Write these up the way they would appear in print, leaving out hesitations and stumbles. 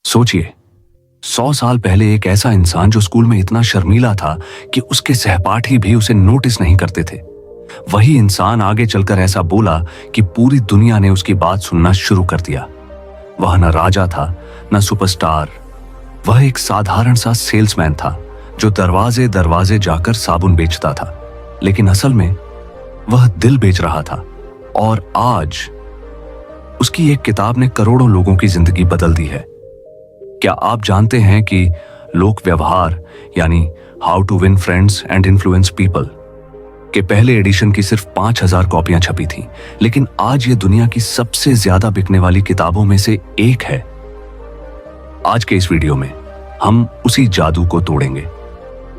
सोचिए, 100 साल पहले एक ऐसा इंसान जो स्कूल में इतना शर्मीला था कि उसके सहपाठी भी उसे नोटिस नहीं करते थे, वही इंसान आगे चलकर ऐसा बोला कि पूरी दुनिया ने उसकी बात सुनना शुरू कर दिया। वह न राजा था, न सुपरस्टार। वह एक साधारण सा सेल्समैन था जो दरवाजे दरवाजे जाकर साबुन बेचता था, लेकिन असल में वह दिल बेच रहा था। और आज उसकी एक किताब ने करोड़ों लोगों की जिंदगी बदल दी है। क्या आप जानते हैं कि लोक व्यवहार यानी how to win friends and influence people के पहले एडिशन की सिर्फ 5000 कॉपियां छपी थीं, लेकिन आज ये दुनिया की सबसे ज्यादा बिकने वाली किताबों में से एक है। आज के इस वीडियो में हम उसी जादू को तोड़ेंगे।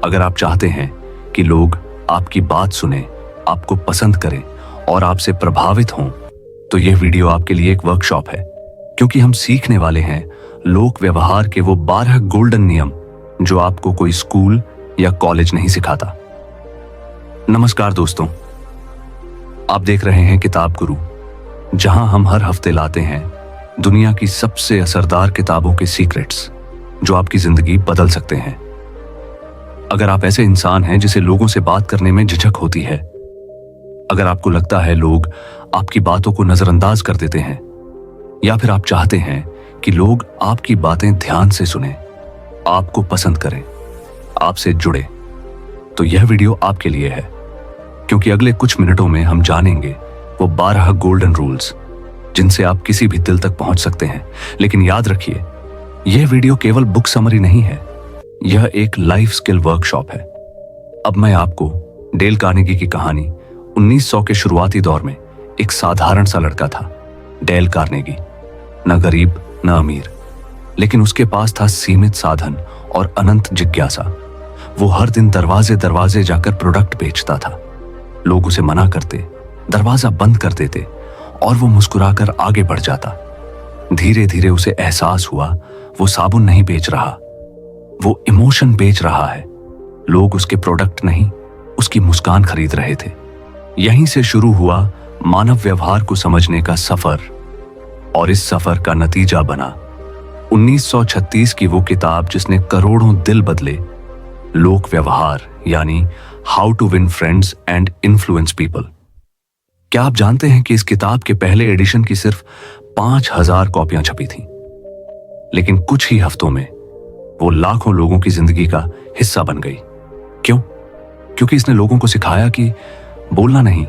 अगर आप चाहते हैं कि लोग आपकी बात सुने, आपको पसंद करें और आपसे प्रभावित हों, तो यह वीडियो आपके लिए एक वर्कशॉप है, क्योंकि हम सीखने वाले हैं लोक व्यवहार के वो 12 गोल्डन नियम जो आपको कोई स्कूल या कॉलेज नहीं सिखाता। नमस्कार दोस्तों, आप देख रहे हैं किताब गुरु, जहां हम हर हफ्ते लाते हैं दुनिया की सबसे असरदार किताबों के सीक्रेट्स जो आपकी जिंदगी बदल सकते हैं। अगर आप ऐसे इंसान हैं जिसे लोगों से बात करने में झिझक होती है, अगर आपको लगता है लोग आपकी बातों को नजरअंदाज कर देते हैं, या फिर आप चाहते हैं कि लोग आपकी बातें ध्यान से सुनें, आपको पसंद करें, आपसे जुड़े, तो यह वीडियो आपके लिए है। क्योंकि अगले कुछ मिनटों में हम जानेंगे वो 12 गोल्डन रूल्स जिनसे आप किसी भी दिल तक पहुंच सकते हैं। लेकिन याद रखिए, यह वीडियो केवल बुक समरी नहीं है, यह एक लाइफ स्किल वर्कशॉप है। अब मैं आपको डेल कार्नेगी की कहानी 1900 के शुरुआती दौर में एक साधारण सा लड़का था, डेल कार्नेगी। न गरीब न अमीर, लेकिन उसके पास था सीमित साधन और अनंत जिज्ञासा। वो हर दिन दरवाजे दरवाजे जाकर प्रोडक्ट बेचता था। लोग उसे मना करते, दरवाजा बंद कर देते और वो मुस्कुराकर आगे बढ़ जाता। धीरे धीरे उसे एहसास हुआ वो साबुन नहीं बेच रहा, वो इमोशन बेच रहा है। लोग उसके प्रोडक्ट नहीं, उसकी मुस्कान खरीद रहे थे। यहीं से शुरू हुआ मानव व्यवहार को समझने का सफर, और इस सफर का नतीजा बना 1936 की वो किताब जिसने करोड़ों दिल बदले, लोक व्यवहार यानी how to win friends and influence people. क्या आप जानते हैं कि इस किताब के पहले एडिशन की सिर्फ 5000 कॉपियां छपी थीं, लेकिन कुछ ही हफ्तों में वो लाखों लोगों की जिंदगी का हिस्सा बन गई। क्यों? क्योंकि इसने लोगों को सिखाया कि बोलना नहीं,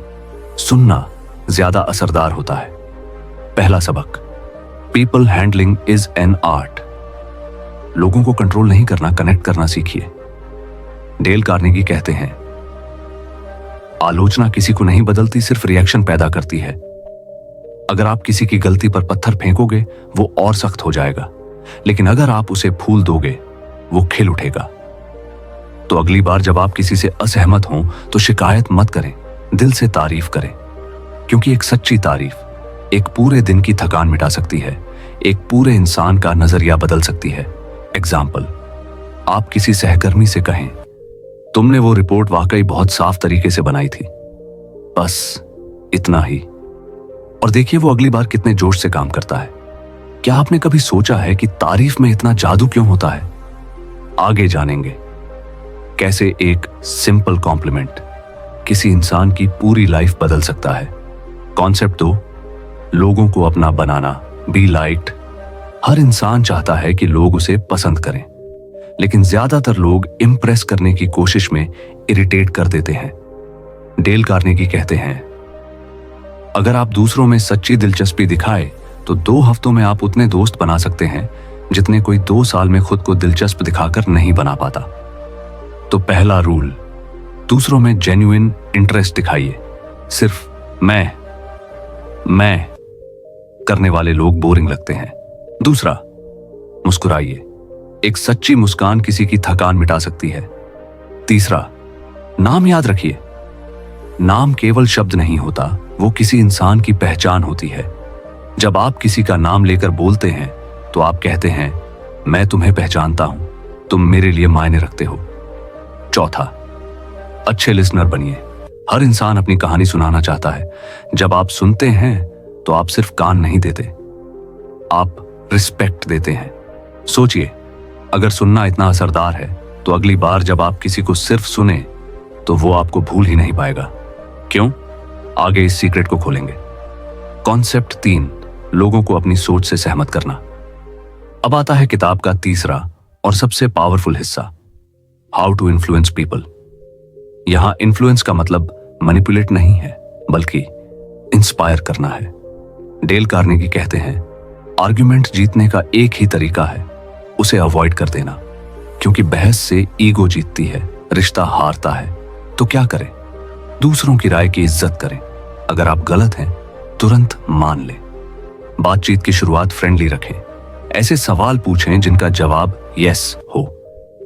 सुनना ज्यादा असरदार होता है। पहला सबक, people handling is an art. लोगों को कंट्रोल नहीं करना, कनेक्ट करना सीखिए। डेल कार्नेगी कहते हैं, आलोचना किसी को नहीं बदलती, सिर्फ रिएक्शन पैदा करती है। अगर आप किसी की गलती पर पत्थर फेंकोगे, वो और सख्त हो जाएगा, लेकिन अगर आप उसे फूल दोगे, वो खिल उठेगा। तो अगली बार जब आप किसी से असहमत हों, तो शिकायत मत करें, दिल से तारीफ करें, क्योंकि एक सच्ची तारीफ एक पूरे दिन की थकान मिटा सकती है, एक पूरे इंसान का नजरिया बदल सकती है। एग्जाम्पल, आप किसी सहकर्मी से कहें, तुमने वो रिपोर्ट वाकई बहुत साफ तरीके से बनाई थी, बस इतना ही, और देखिए वो अगली बार कितने जोश से काम करता है। क्या आपने कभी सोचा है कि तारीफ में इतना जादू क्यों होता है? आगे जानेंगे कैसे एक सिंपल कॉम्प्लीमेंट किसी इंसान की पूरी लाइफ बदल सकता है। कॉन्सेप्ट 2, लोगों को अपना बनाना, बी लाइक्ड। हर इंसान चाहता है कि लोग उसे पसंद करें, लेकिन ज्यादातर लोग इंप्रेस करने की कोशिश में इरिटेट कर देते हैं। डेल कार्नेगी कहते हैं, अगर आप दूसरों में सच्ची दिलचस्पी दिखाए, तो 2 हफ्तों में आप उतने दोस्त बना सकते हैं जितने कोई 2 साल में खुद को दिलचस्प दिखाकर नहीं बना पाता। तो पहला रूल, दूसरों में जेन्युइन इंटरेस्ट दिखाइए। सिर्फ मैं करने वाले लोग बोरिंग लगते हैं। दूसरा, मुस्कुराइए। एक सच्ची मुस्कान किसी की थकान मिटा सकती है। तीसरा, नाम याद रखिए। नाम केवल शब्द नहीं होता, वो किसी इंसान की पहचान होती है। जब आप किसी का नाम लेकर बोलते हैं, तो आप कहते हैं, मैं तुम्हें पहचानता हूं, तुम मेरे लिए मायने रखते हो। चौथा, अच्छे लिसनर बनिए। हर इंसान अपनी कहानी सुनाना चाहता है। जब आप सुनते हैं, तो आप सिर्फ कान नहीं देते, आप रिस्पेक्ट देते हैं। सोचिए, अगर सुनना इतना असरदार है तो अगली बार जब आप किसी को सिर्फ सुने तो वो आपको भूल ही नहीं पाएगा। क्यों? आगे इस सीक्रेट को खोलेंगे। कॉन्सेप्ट 3, लोगों को अपनी सोच से सहमत करना। अब आता है किताब का तीसरा और सबसे पावरफुल हिस्सा, हाउ टू इन्फ्लुएंस पीपल। यहां इन्फ्लुएंस का मतलब मैनिपुलेट नहीं है, बल्कि इंस्पायर करना है। डेल कार्नेगी कहते हैं, आर्ग्यूमेंट जीतने का एक ही तरीका है, उसे अवॉइड कर देना। क्योंकि बहस से ईगो जीतती है, रिश्ता हारता है। तो क्या करें? दूसरों की राय की इज्जत करें। अगर आप गलत हैं, तुरंत मान लें। बातचीत की शुरुआत फ्रेंडली रखें। ऐसे सवाल पूछें जिनका जवाब यस हो।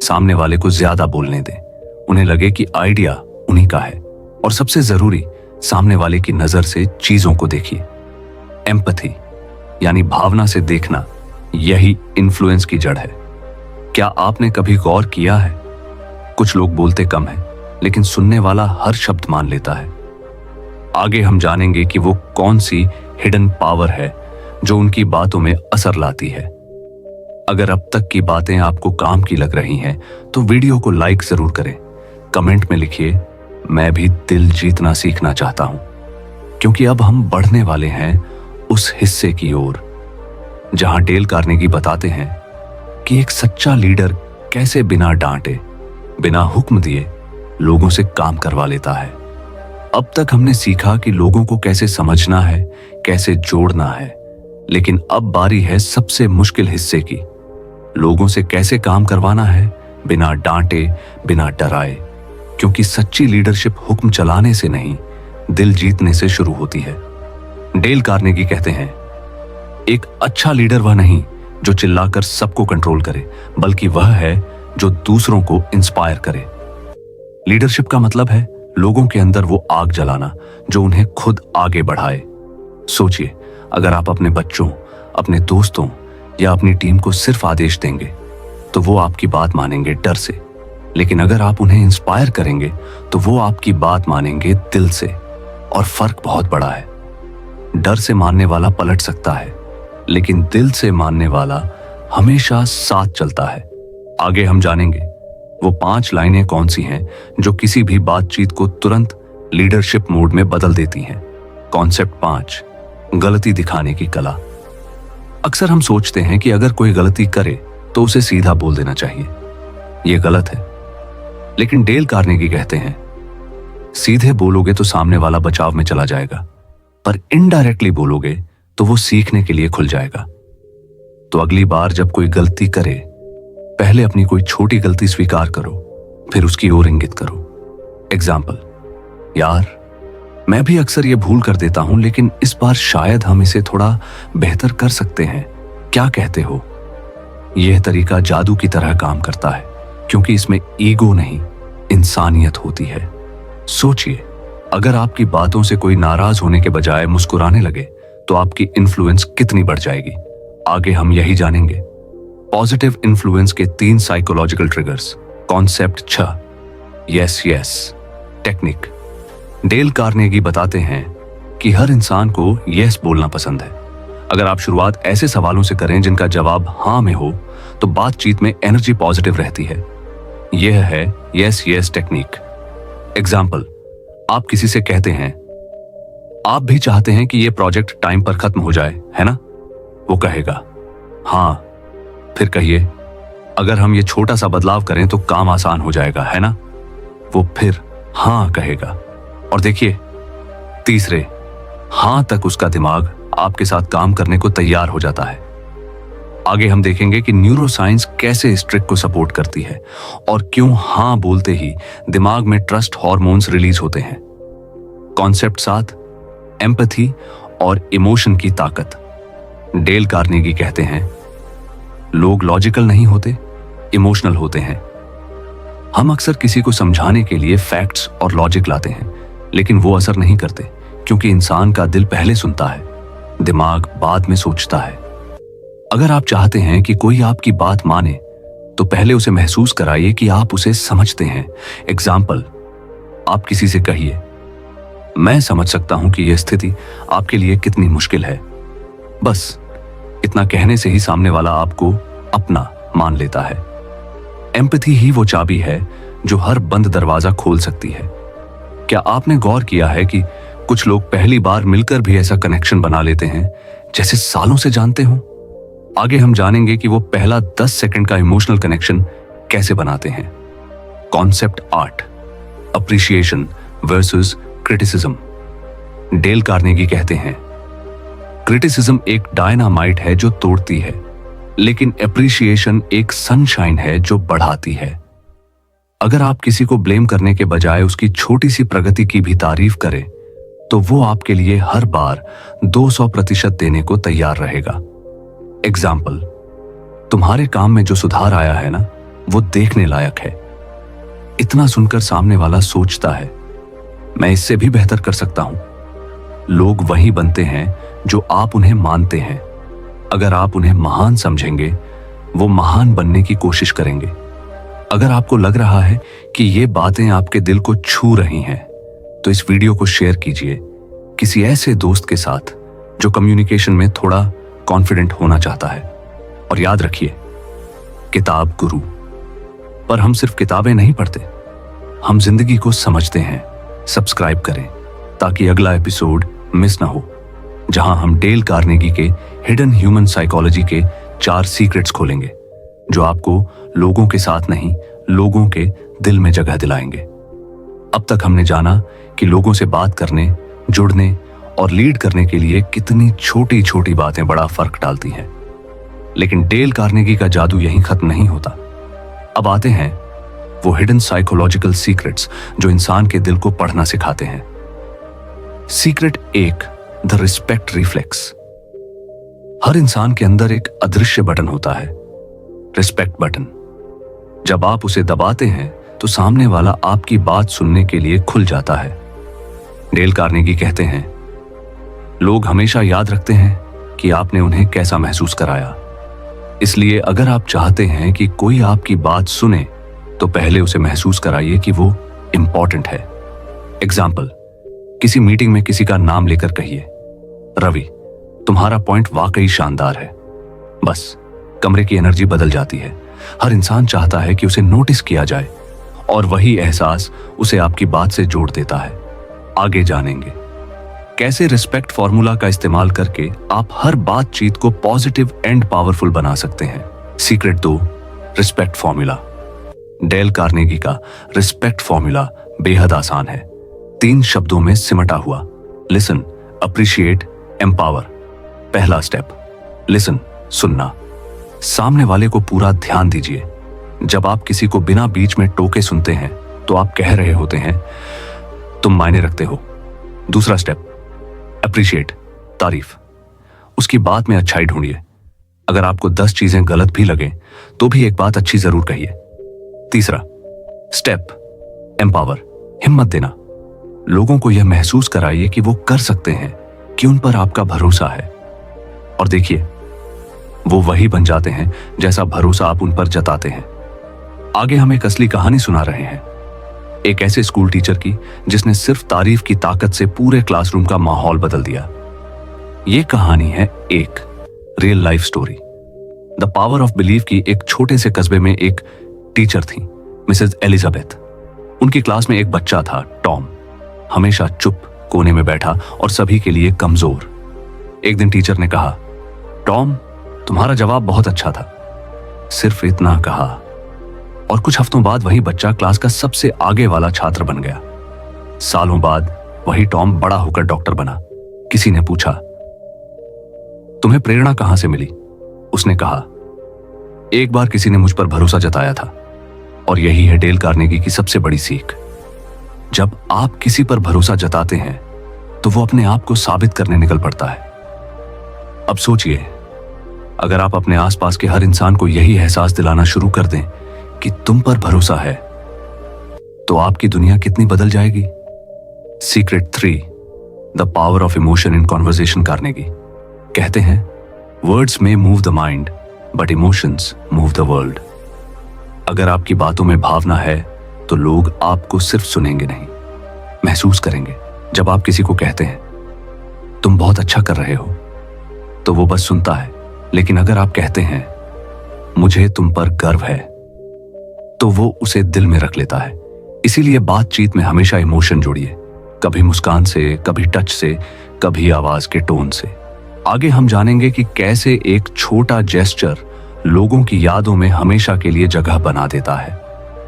सामने वाले को ज्यादा बोलने दें, उन्हें लगे कि आइडिया उन्हीं का है। और सबसे जरूरी, सामने वाले की नजर से चीजों को देखिए। एम्पैथी यानी भावना से देखना, यही इन्फ्लुएंस की जड़ है। क्या आपने कभी गौर किया है, कुछ लोग बोलते कम हैं, लेकिन सुनने वाला हर शब्द मान लेता है। आगे हम जानेंगे कि वो कौन सी हिडन पावर है जो उनकी बातों में असर लाती है। अगर अब तक की बातें आपको काम की लग रही हैं, तो वीडियो को लाइक जरूर करें। कमेंट में लिखिए, मैं भी दिल जीतना सीखना चाहता हूं। क्योंकि अब हम बढ़ने वाले हैं उस हिस्से की ओर जहां डेल कार्नेगी बताते हैं कि एक सच्चा लीडर कैसे बिना डांटे, बिना हुक्म दिए लोगों से काम करवा लेता है। अब तक हमने सीखा कि लोगों को कैसे समझना है, कैसे जोड़ना है, लेकिन अब बारी है सबसे मुश्किल हिस्से की, लोगों से कैसे काम करवाना है बिना डांटे, बिना डराए। क्योंकि सच्ची लीडरशिप हुक्म चलाने से नहीं, दिल जीतने से शुरू होती है। डेल कार्नेगी कहते हैं, एक अच्छा लीडर वह नहीं जो चिल्लाकर सबको कंट्रोल करे, बल्कि वह है जो दूसरों को इंस्पायर करे। लीडरशिप का मतलब है लोगों के अंदर वो आग जलाना जो उन्हें खुद आगे बढ़ाए। सोचिए, अगर आप अपने बच्चों, अपने दोस्तों या अपनी टीम को सिर्फ आदेश देंगे तो वो आपकी बात मानेंगे डर से, लेकिन अगर आप उन्हें इंस्पायर करेंगे तो वो आपकी बात मानेंगे दिल से। और फर्क बहुत बड़ा है। डर से मानने वाला पलट सकता है, लेकिन दिल से मानने वाला हमेशा साथ चलता है। आगे हम जानेंगे वो 5 लाइनें कौन सी हैं जो किसी भी बातचीत को तुरंत लीडरशिप मोड में बदल देती हैं। कॉन्सेप्ट 5, गलती दिखाने की कला। अक्सर हम सोचते हैं कि अगर कोई गलती करे तो उसे सीधा बोल देना चाहिए, यह गलत है। लेकिन डेल कार्नेगी कहते हैं, सीधे बोलोगे तो सामने वाला बचाव में चला जाएगा, पर इनडायरेक्टली बोलोगे तो वो सीखने के लिए खुल जाएगा। तो अगली बार जब कोई गलती करे, पहले अपनी कोई छोटी गलती स्वीकार करो, फिर उसकी ओर इंगित करो। एग्जाम्पल, यार मैं भी अक्सर ये भूल कर देता हूं, लेकिन इस बार शायद हम इसे थोड़ा बेहतर कर सकते हैं, क्या कहते हो? यह तरीका जादू की तरह काम करता है, क्योंकि इसमें ईगो नहीं, इंसानियत होती है। सोचिए, अगर आपकी बातों से कोई नाराज होने के बजाय मुस्कुराने लगे तो आपकी इन्फ्लुएंस कितनी बढ़ जाएगी। आगे हम यही जानेंगे। पॉजिटिव इन्फ्लुएंस के 3 psychological triggers. Concept 6, yes yes technique. Dale Carnegie बताते हैं कि हर इंसान को यस बोलना पसंद है। अगर आप शुरुआत ऐसे सवालों से करें जिनका जवाब हाँ में हो, तो बातचीत में एनर्जी पॉजिटिव रहती है। यह है यस यस टेक्निक। एग्जाम्पल, आप किसी से कहते हैं, आप भी चाहते हैं कि यह प्रोजेक्ट टाइम पर खत्म हो जाए, है ना? वो कहेगा, हाँ। फिर कहिए, अगर हम ये छोटा सा बदलाव करें तो काम आसान हो जाएगा, है ना? वो फिर हाँ कहेगा। और देखिए, तीसरे हाँ तक उसका दिमाग आपके साथ काम करने को तैयार हो जाता है। आगे हम देखेंगे कि न्यूरोसाइंस कैसे इस ट्रिक को सपोर्ट करती है और क्यों हाँ बोलते ही दिमाग में ट्रस्ट हार्मोन्स रिलीज होते हैं। कॉन्सेप्ट 7, एम्पैथी और इमोशन की ताकत। डेल कार्नेगी कहते हैं, लोग लॉजिकल नहीं होते, इमोशनल होते हैं। हम अक्सर किसी को समझाने के लिए फैक्ट्स और लॉजिक लाते हैं, लेकिन वो असर नहीं करते, क्योंकि इंसान का दिल पहले सुनता है, दिमाग बाद में सोचता है। अगर आप चाहते हैं कि कोई आपकी बात माने, तो पहले उसे महसूस कराइए कि आप उसे समझते हैं। एग्जाम्पल, आप किसी से कहिए, मैं समझ सकता हूं कि यह स्थिति आपके लिए कितनी मुश्किल है। बस इतना कहने से ही सामने वाला आपको अपना मान लेता है। एम्पैथी ही वो चाबी है जो हर बंद दरवाजा खोल सकती है। क्या आपने गौर किया है कि कुछ लोग पहली बार मिलकर भी ऐसा कनेक्शन बना लेते हैं जैसे सालों से जानते हों? आगे हम जानेंगे कि वो पहला 10 सेकंड का इमोशनल कनेक्शन कैसे बनाते हैं। Concept 8, appreciation versus criticism. Dale Carnegie कहते हैं, क्रिटिसिज्म एक डायनामाइट है जो तोड़ती है, लेकिन एप्रिशिएशन एक सनशाइन है जो बढ़ाती है। अगर आप किसी को ब्लेम करने के बजाय उसकी छोटी सी प्रगति की भी तारीफ करें, तो वो आपके लिए हर बार 200% देने को तैयार रहेगा। एग्जाम्पल, तुम्हारे काम में जो सुधार आया है ना, वो देखने लायक है। इतना सुनकर सामने वाला सोचता है, मैं इससे भी बेहतर कर सकता हूं। लोग वही बनते हैं जो आप उन्हें मानते हैं। अगर आप उन्हें महान समझेंगे, वो महान बनने की कोशिश करेंगे। अगर आपको लग रहा है कि ये बातें आपके दिल को छू रही हैं, तो इस वीडियो को शेयर कीजिए किसी ऐसे दोस्त के साथ जो कम्युनिकेशन में थोड़ा कॉन्फिडेंट होना चाहता है। और याद रखिए, किताब गुरु। पर हम सिर्फ किताबें नहीं पढ़ते, हम जिंदगी को समझते हैं। सब्सक्राइब करें ताकि अगला एपिसोड मिस ना हो, जहां हम डेल कार्नेगी के हिडन ह्यूमन साइकोलॉजी के 4 सीक्रेट्स खोलेंगे जो आपको लोगों के साथ नहीं, लोगों के दिल में जगह दिलाएंगे। अब तक हमने जाना कि लोगों से बात करने, जुड़ने और लीड करने के लिए कितनी छोटी छोटी बातें बड़ा फर्क डालती हैं। लेकिन डेल कार्नेगी का जादू यहीं खत्म नहीं होता। अब आते हैं वो हिडन साइकोलॉजिकल सीक्रेट्स जो इंसान के दिल को पढ़ना सिखाते हैं। Secret 1, the respect reflex. हर इंसान के अंदर एक अदृश्य बटन होता है, रिस्पेक्ट बटन। जब आप उसे दबाते हैं तो सामने वाला आपकी बात सुनने के लिए खुल जाता है। डेल कार्नेगी कहते हैं, लोग हमेशा याद रखते हैं कि आपने उन्हें कैसा महसूस कराया। इसलिए अगर आप चाहते हैं कि कोई आपकी बात सुने, तो पहले उसे महसूस कराइए कि वो इंपॉर्टेंट है। एग्जाम्पल, किसी मीटिंग में किसी का नाम लेकर कहिए, रवि, तुम्हारा पॉइंट वाकई शानदार है। बस कमरे की एनर्जी बदल जाती है। हर इंसान चाहता है कि उसे नोटिस किया जाए, और वही एहसास उसे आपकी बात से जोड़ देता है। आगे जानेंगे कैसे रिस्पेक्ट फॉर्मूला का इस्तेमाल करके आप हर बातचीत को पॉजिटिव एंड पावरफुल बना सकते हैं। Secret 2, respect formula. Dale Carnegie का रिस्पेक्ट फॉर्मूला बेहद आसान है, 3 शब्दों में सिमटा हुआ। Listen, appreciate, empower. पहला स्टेप, लिसन, सुनना। सामने वाले को पूरा ध्यान दीजिए। जब आप किसी को बिना बीच में टोके सुनते हैं, तो आप कह रहे होते हैं, तुम मायने रखते हो। दूसरा स्टेप, अप्रिशिएट, तारीफ। उसकी बात में अच्छाई ढूंढिए। अगर आपको 10 चीजें गलत भी लगें, तो भी एक बात अच्छी जरूर कहिए। तीसरा स्टेप, एम्पावर, हिम्मत देना। लोगों को यह महसूस कराइए कि वो कर सकते हैं, कि उन पर आपका भरोसा है। और देखिए, वो वही बन जाते हैं जैसा भरोसा आप उन पर जताते हैं। आगे हम एक असली कहानी सुना रहे हैं, एक ऐसे स्कूल टीचर की जिसने सिर्फ तारीफ की ताकत से पूरे क्लासरूम का माहौल बदल दिया। यह कहानी है एक real life story. The power of belief की एक छोटे से कस्बे में एक टीचर थी, मिसेस एलिजाबेथ। उनकी क्लास में एक बच्चा था, टॉम, हमेशा चुप कोने में बैठा और सभी के लिए कमजोर। एक दिन टीचर ने कहा, टॉम, तुम्हारा जवाब बहुत अच्छा था। सिर्फ इतना कहा, और कुछ हफ्तों बाद वही बच्चा क्लास का सबसे आगे वाला छात्र बन गया। सालों बाद वही टॉम बड़ा होकर डॉक्टर बना। किसी ने पूछा, तुम्हें प्रेरणा कहां से मिली? उसने कहा, एक बार किसी ने मुझ पर भरोसा जताया था। और यही है डेल कार्नेगी की सबसे बड़ी सीख। जब आप किसी पर भरोसा जताते हैं, तो वो अपने आप को साबित करने निकल पड़ता है। अब सोचिए, अगर आप अपने आसपास के हर इंसान को यही एहसास दिलाना शुरू कर दें कि तुम पर भरोसा है, तो आपकी दुनिया कितनी बदल जाएगी। Secret 3, the power of emotion in conversation. Carnegie कहते हैं, वर्ड्स में move the mind, but emotions move the world. अगर आपकी बातों में भावना है, तो लोग आपको सिर्फ सुनेंगे नहीं, महसूस करेंगे। जब आप किसी को कहते हैं, तुम बहुत अच्छा कर रहे हो, तो वो बस सुनता है। लेकिन अगर आप कहते हैं, मुझे तुम पर गर्व है, तो वो उसे दिल में रख लेता है। इसीलिए बातचीत में हमेशा इमोशन जोड़िए, कभी मुस्कान से, कभी टच से, कभी आवाज के टोन से। आगे हम जानेंगे कि कैसे एक छोटा जेस्चर लोगों की यादों में हमेशा के लिए जगह बना देता है।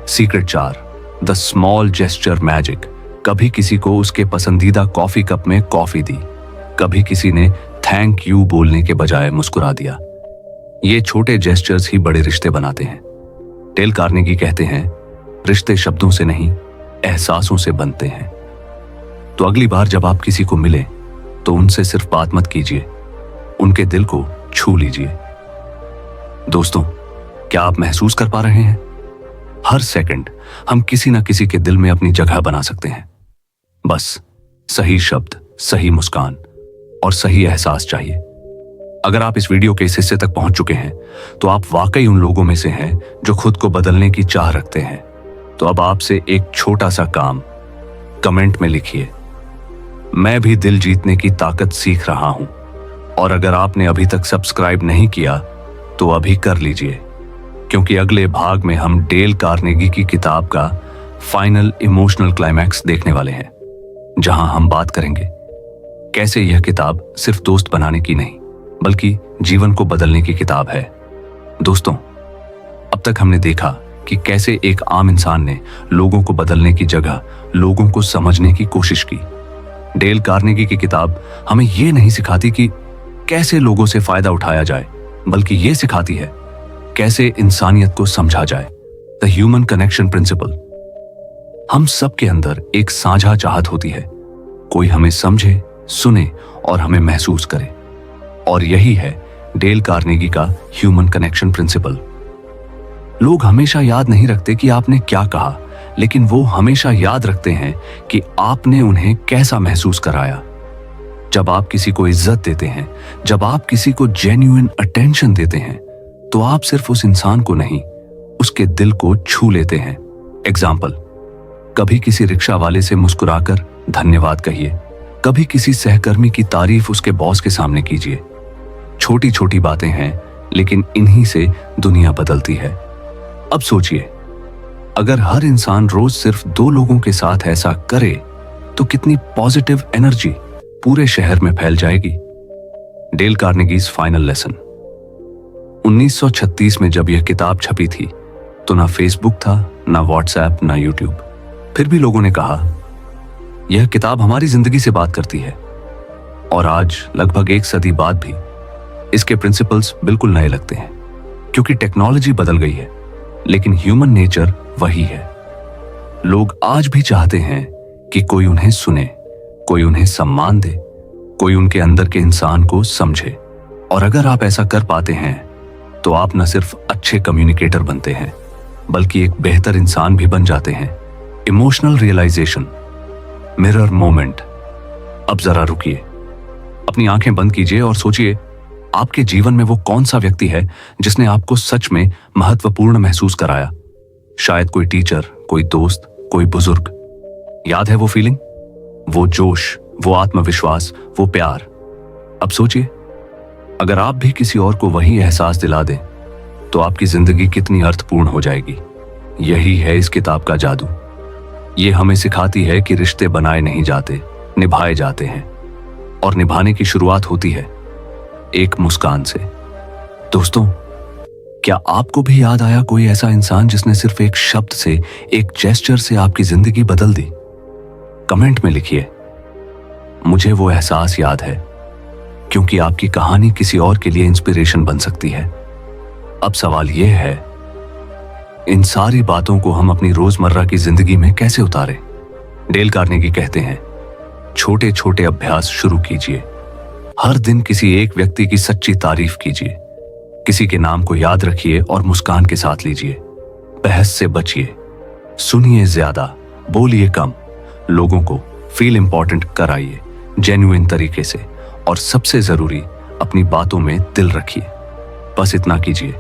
Secret 4, the small gesture magic. कभी किसी को उसके पसंदीदा कॉफी कप में कॉफी दी, कभी किसी ने थैंक यू बोलने के बजाय मुस्कुरा दिया। ये छोटे जेस्चर्स ही बड़े रिश्ते बनाते हैं। डेल कार्नेगी कहते हैं, रिश्ते शब्दों से नहीं, एहसासों से बनते हैं। तो अगली बार जब आप किसी को मिले तो उनसे सिर्फ बात मत कीजिए, उनके दिल को छू लीजिए। दोस्तों, क्या आप महसूस कर पा रहे हैं? हर सेकंड हम किसी ना किसी के दिल में अपनी जगह बना सकते हैं। बस सही शब्द, सही मुस्कान और सही एहसास चाहिए। अगर आप इस वीडियो के इस हिस्से तक पहुंच चुके हैं तो आप वाकई उन लोगों में से हैं जो खुद को बदलने की चाह रखते हैं। तो अब आपसे एक छोटा सा काम, कमेंट में लिखिए, मैं भी दिल जीतने की ताकत सीख रहा हूं। और अगर आपने अभी तक सब्सक्राइब नहीं किया तो अभी कर लीजिए, क्योंकि अगले भाग में हम डेल कार्नेगी की किताब का फाइनल इमोशनल क्लाइमैक्स देखने वाले हैं, जहां हम बात करेंगे कैसे यह किताब सिर्फ दोस्त बनाने की नहीं बल्कि जीवन को बदलने की किताब है। दोस्तों, अब तक हमने देखा कि कैसे एक आम इंसान ने लोगों को बदलने की जगह लोगों को समझने की कोशिश की। डेल कार्नेगी की किताब हमें यह नहीं सिखाती कि कैसे लोगों से फायदा उठाया जाए, बल्कि यह सिखाती है कैसे इंसानियत को समझा जाए। The human connection principle. हम सबके अंदर एक साझा चाहत होती है, कोई हमें समझे, सुने और हमें महसूस करे। और यही है डेल कार्नेगी का ह्यूमन कनेक्शन प्रिंसिपल। लोग हमेशा याद नहीं रखते कि आपने क्या कहा, लेकिन वो हमेशा याद रखते हैं कि आपने उन्हें कैसा महसूस कराया। जब आप किसी को इज्जत देते हैं, जब आप किसी को जेन्युइन अटेंशन देते हैं, तो आप सिर्फ उस इंसान को नहीं, उसके दिल को छू लेते हैं। एग्जाम्पल, कभी किसी रिक्शा वाले से मुस्कुराकर धन्यवाद कहिए, कभी किसी सहकर्मी की तारीफ उसके बॉस के सामने कीजिए। छोटी छोटी बातें हैं, लेकिन इन्हीं से दुनिया बदलती है। अब सोचिए, अगर हर इंसान रोज सिर्फ 2 लोगों के साथ ऐसा करे तो कितनी पॉजिटिव एनर्जी पूरे शहर में फैल जाएगी। Del कार्नेगीज final lesson. 1936 में जब यह किताब छपी थी तो ना फेसबुक था, ना व्हाट्सएप, ना यूट्यूब। फिर भी लोगों ने कहा यह किताब हमारी जिंदगी से बात करती है। और आज लगभग 1 सदी बाद भी इसके प्रिंसिपल्स बिल्कुल नए लगते हैं, क्योंकि टेक्नोलॉजी बदल गई है, लेकिन ह्यूमन नेचर वही है। लोग आज भी चाहते हैं कि कोई उन्हें सुने, कोई उन्हें सम्मान दे, कोई उनके अंदर के इंसान को समझे। और अगर आप ऐसा कर पाते हैं तो आप न सिर्फ अच्छे कम्युनिकेटर बनते हैं, बल्कि एक बेहतर इंसान भी बन जाते हैं। Emotional realization, mirror moment. अब जरा रुकिए, अपनी आंखें बंद कीजिए और सोचिए, आपके जीवन में वो कौन सा व्यक्ति है जिसने आपको सच में महत्वपूर्ण महसूस कराया। शायद कोई टीचर, कोई दोस्त, कोई बुजुर्ग। याद है वो फीलिंग, वो जोश, वो आत्मविश्वास, वो प्यार। अब सोचिए, अगर आप भी किसी और को वही एहसास दिला दें तो आपकी जिंदगी कितनी अर्थपूर्ण हो जाएगी। यही है इस किताब का जादू। ये हमें सिखाती है कि रिश्ते बनाए नहीं जाते, निभाए जाते हैं। और निभाने की शुरुआत होती है एक मुस्कान से। दोस्तों, क्या आपको भी याद आया कोई ऐसा इंसान जिसने सिर्फ एक शब्द से, एक जेस्चर से आपकी जिंदगी बदल दी? कमेंट में लिखिए, मुझे वो एहसास याद है, क्योंकि आपकी कहानी किसी और के लिए इंस्पिरेशन बन सकती है। अब सवाल यह है, इन सारी बातों को हम अपनी रोजमर्रा की जिंदगी में कैसे उतारें? डेल कार्नेगी कहते हैं, छोटे छोटे अभ्यास शुरू कीजिए। हर दिन किसी एक व्यक्ति की सच्ची तारीफ कीजिए, किसी के नाम को याद रखिए और मुस्कान के साथ लीजिए। बहस से बचिए, सुनिए ज्यादा, बोलिए कम। लोगों को फील इंपॉर्टेंट कराइए जेन्युइन तरीके से। और सबसे जरूरी, अपनी बातों में दिल रखिए। बस इतना कीजिए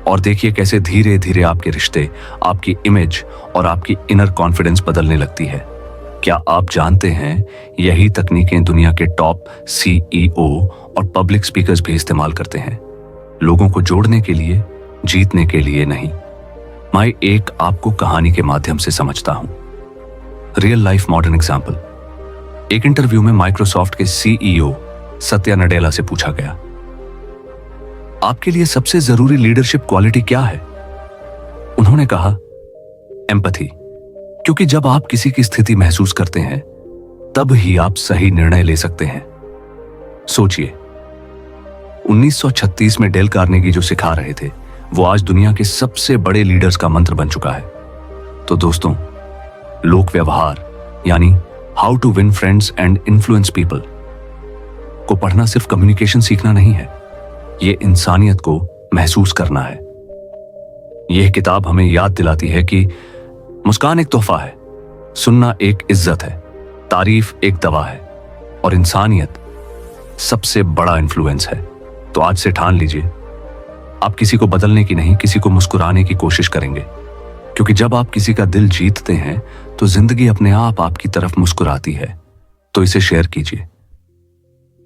और देखिए कैसे धीरे धीरे आपके रिश्ते, आपकी इमेज और आपकी इनर कॉन्फिडेंस बदलने लगती है। क्या आप जानते हैं, यही तकनीकें दुनिया के टॉप CEO और पब्लिक स्पीकर्स भी इस्तेमाल करते हैं, लोगों को जोड़ने के लिए, जीतने के लिए नहीं। मैं एक आपको कहानी के माध्यम से समझता हूं। Real life modern example. एक इंटरव्यू में माइक्रोसॉफ्ट के सीईओ सत्या नडेला से पूछा गया, आपके लिए सबसे जरूरी लीडरशिप क्वालिटी क्या है? उन्होंने कहा, एम्पैथी। क्योंकि जब आप किसी की स्थिति महसूस करते हैं तब ही आप सही निर्णय ले सकते हैं। सोचिए, 1936 में डेल कार्नेगी जो सिखा रहे थे वो आज दुनिया के सबसे बड़े लीडर्स का मंत्र बन चुका है। तो दोस्तों, लोक व्यवहार यानी how to win friends and influence people को पढ़ना सिर्फ कम्युनिकेशन सीखना नहीं है, यह इंसानियत को महसूस करना है। यह किताब हमें याद दिलाती है कि मुस्कान एक तोहफा है, सुनना एक इज्जत है, तारीफ एक दवा है और इंसानियत सबसे बड़ा इन्फ्लुएंस है। तो आज से ठान लीजिए, आप किसी को बदलने की नहीं, किसी को मुस्कुराने की कोशिश करेंगे। क्योंकि जब आप किसी का दिल जीतते हैं तो जिंदगी अपने आप आपकी तरफ मुस्कुराती है। तो इसे शेयर कीजिए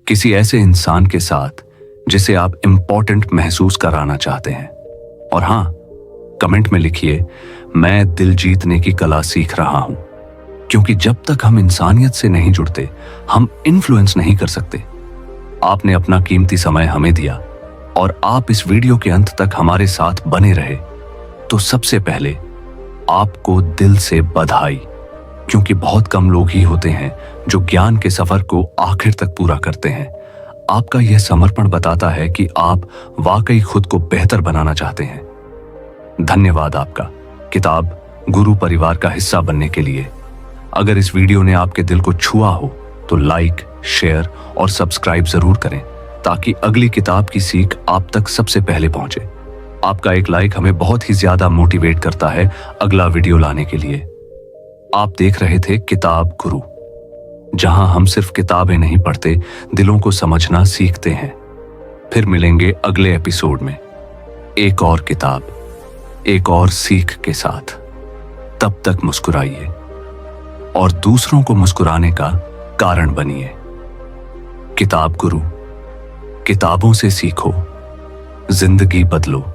किसी ऐसे इंसान के साथ जिसे आप इंपॉर्टेंट महसूस कराना चाहते हैं। और हां, कमेंट में लिखिए, मैं दिल जीतने की कला सीख रहा हूं। क्योंकि जब तक हम इंसानियत से नहीं जुड़ते, हम इन्फ्लुएंस नहीं कर सकते। आपने अपना कीमती समय हमें दिया और आप इस वीडियो के अंत तक हमारे साथ बने रहे, तो सबसे पहले आपको दिल से बधाई। क्योंकि बहुत कम लोग ही होते हैं जो ज्ञान के सफर को आखिर तक पूरा करते हैं। आपका यह समर्पण बताता है कि आप वाकई खुद को बेहतर बनाना चाहते हैं। धन्यवाद आपका, किताब गुरु परिवार का हिस्सा बनने के लिए। अगर इस वीडियो ने आपके दिल को छुआ हो तो लाइक, शेयर और सब्सक्राइब जरूर करें ताकि अगली किताब की सीख आप तक सबसे पहले पहुंचे। आपका एक लाइक हमें बहुत ही ज्यादा मोटिवेट करता है अगला वीडियो लाने के लिए। आप देख रहे थे किताब गुरु, जहां हम सिर्फ किताबें नहीं पढ़ते, दिलों को समझना सीखते हैं। फिर मिलेंगे अगले एपिसोड में एक और किताब, एक और सीख के साथ। तब तक मुस्कुराइए और दूसरों को मुस्कुराने का कारण बनिए। किताब गुरु, किताबों से सीखो, जिंदगी बदलो।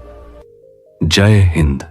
जय हिंद।